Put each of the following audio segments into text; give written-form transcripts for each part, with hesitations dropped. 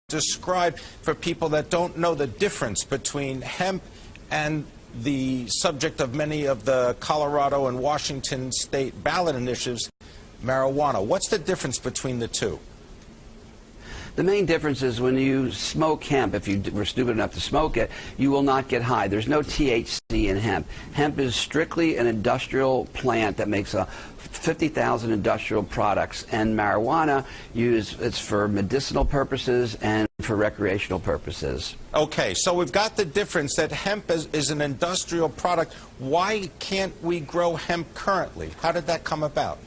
describe for people that don't know the difference between hemp and the subject of many of the Colorado and Washington state ballot initiatives, marijuana. What's the difference between the two? The main difference is when you smoke hemp, if you were stupid enough to smoke it, you will not get high. There's no THC in hemp. Hemp is strictly an industrial plant that makes 50,000 industrial products, and marijuana it's for medicinal purposes and for recreational purposes. Okay, so we've got the difference that hemp is an industrial product. Why can't we grow hemp currently? How did that come about?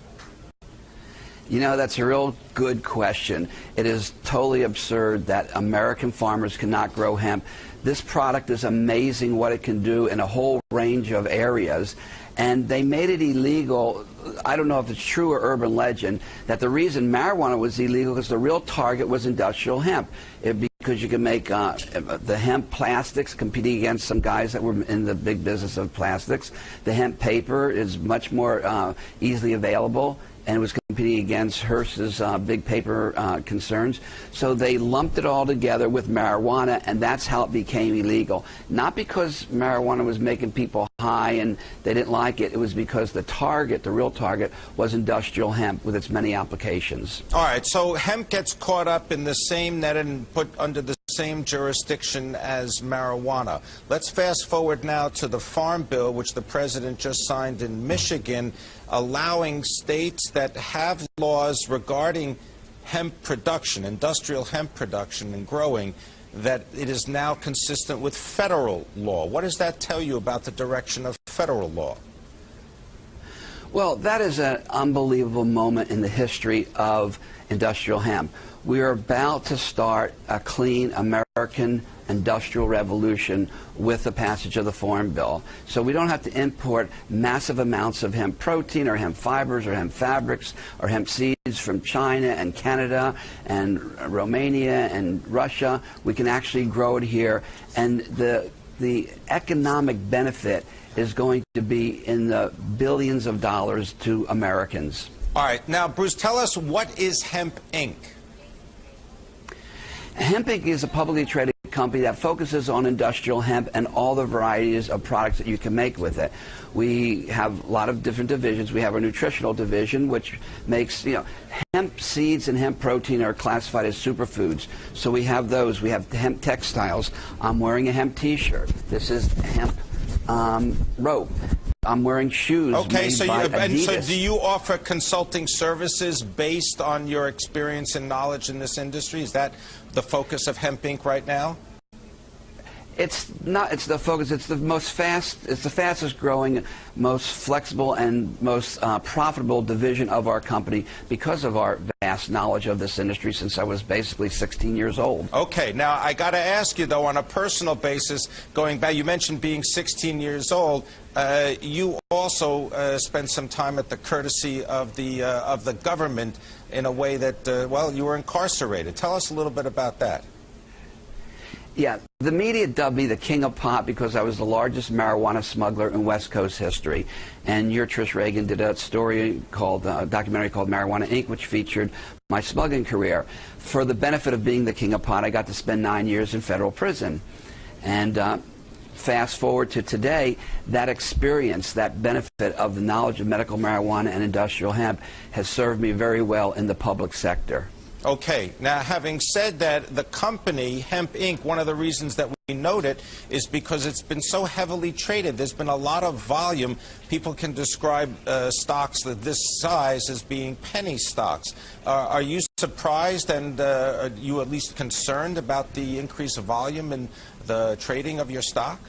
You know, that's a real good question. It is totally absurd that American farmers cannot grow hemp. This product is amazing what it can do in a whole range of areas. And they made it illegal. I don't know if it's true or urban legend, that the reason marijuana was illegal because the real target was industrial hemp. Because you can make the hemp plastics, competing against some guys that were in the big business of plastics. The hemp paper is much more easily available, and it was competing against Hearst's big paper concerns. So they lumped it all together with marijuana, and that's how it became illegal. Not because marijuana was making people high and they didn't like it. It was because the target, the real target, was industrial hemp with its many applications. All right, so hemp gets caught up in the same net and put under the same jurisdiction as marijuana. Let's fast forward now to the Farm Bill, which the President just signed in Michigan, allowing states that have laws regarding hemp production, industrial hemp production and growing, that it is now consistent with federal law. What does that tell you about the direction of federal law? Well, that is an unbelievable moment in the history of industrial hemp. We are about to start a clean American industrial revolution with the passage of the Farm Bill. So we don't have to import massive amounts of hemp protein or hemp fibers or hemp fabrics or hemp seeds from China and Canada and Romania and Russia. We can actually grow it here, and the economic benefit is going to be in the billions of dollars to Americans. All right. Now, Bruce, tell us, what is Hemp Inc.? Hemp Inc. is a publicly traded company that focuses on industrial hemp and all the varieties of products that you can make with it. We have a lot of different divisions. We have our nutritional division, which makes, hemp seeds and hemp protein are classified as superfoods. So we have those. We have hemp textiles. I'm wearing a hemp t-shirt. This is hemp rope. I'm wearing shoes made by Adidas. So do you offer consulting services based on your experience and knowledge in this industry? Is that the focus of Hemp Inc. right now? It's not. It's the focus. It's the fastest growing, most flexible, and most profitable division of our company because of our vast knowledge of this industry since I was basically 16 years old. Okay. Now, I got to ask you, though, on a personal basis, going back, you mentioned being 16 years old. You also spent some time at the courtesy of the government in a way that, well, you were incarcerated. Tell us a little bit about that. Yeah, the media dubbed me the king of pot because I was the largest marijuana smuggler in West Coast history. And your Trish Reagan did a story called, a documentary called Marijuana Inc., which featured my smuggling career. For the benefit of being the king of pot, I got to spend 9 years in federal prison. And fast forward to today, that experience, that benefit of the knowledge of medical marijuana and industrial hemp has served me very well in the public sector. Okay. Now, having said that, the company, Hemp Inc., one of the reasons that we note it is because it's been so heavily traded. There's been a lot of volume. People can describe stocks of this size as being penny stocks. Are you surprised, and are you at least concerned about the increase of volume in the trading of your stock?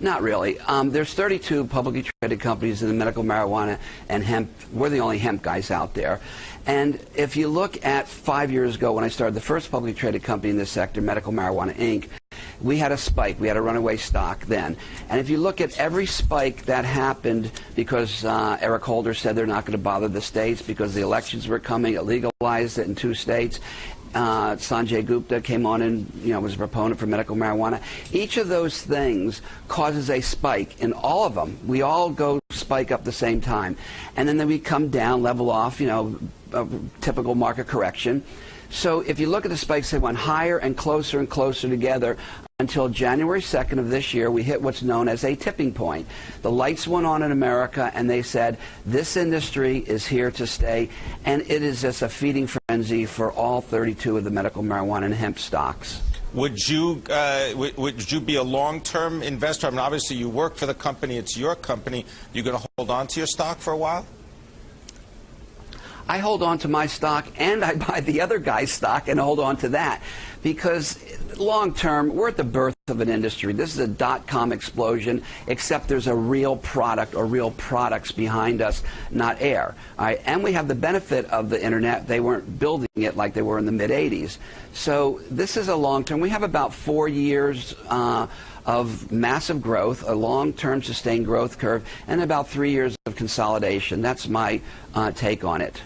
Not really. There's 32 publicly traded companies in the medical marijuana and hemp. We're the only hemp guys out there. And if you look at 5 years ago when I started the first publicly traded company in this sector, Medical Marijuana Inc., we had a spike. We had a runaway stock then. And if you look at every spike that happened because Eric Holder said they're not going to bother the states because the elections were coming, it legalized it in 2 states. Sanjay Gupta came on and was a proponent for medical marijuana. Each of those things causes a spike in all of them. We all go spike up the same time, and then we come down, level off, a typical market correction. So if you look at the spikes, they went higher and closer together until January 2nd of this year. We hit what's known as a tipping point. The lights went on in America, and they said, this industry is here to stay, and it is just a feeding frenzy for all 32 of the medical marijuana and hemp stocks. Would you be a long-term investor? I mean, obviously you work for the company, it's your company. You're going to hold on to your stock for a while? I hold on to my stock, and I buy the other guy's stock and hold on to that, because long term, we're at the birth of an industry. This is a dot-com explosion, except there's a real product or real products behind us, not air. All right? And we have the benefit of the internet. They weren't building it like they were in the mid-'80s. So this is a long term. We have about 4 years of massive growth, a long-term sustained growth curve, and about 3 years of consolidation. That's my take on it.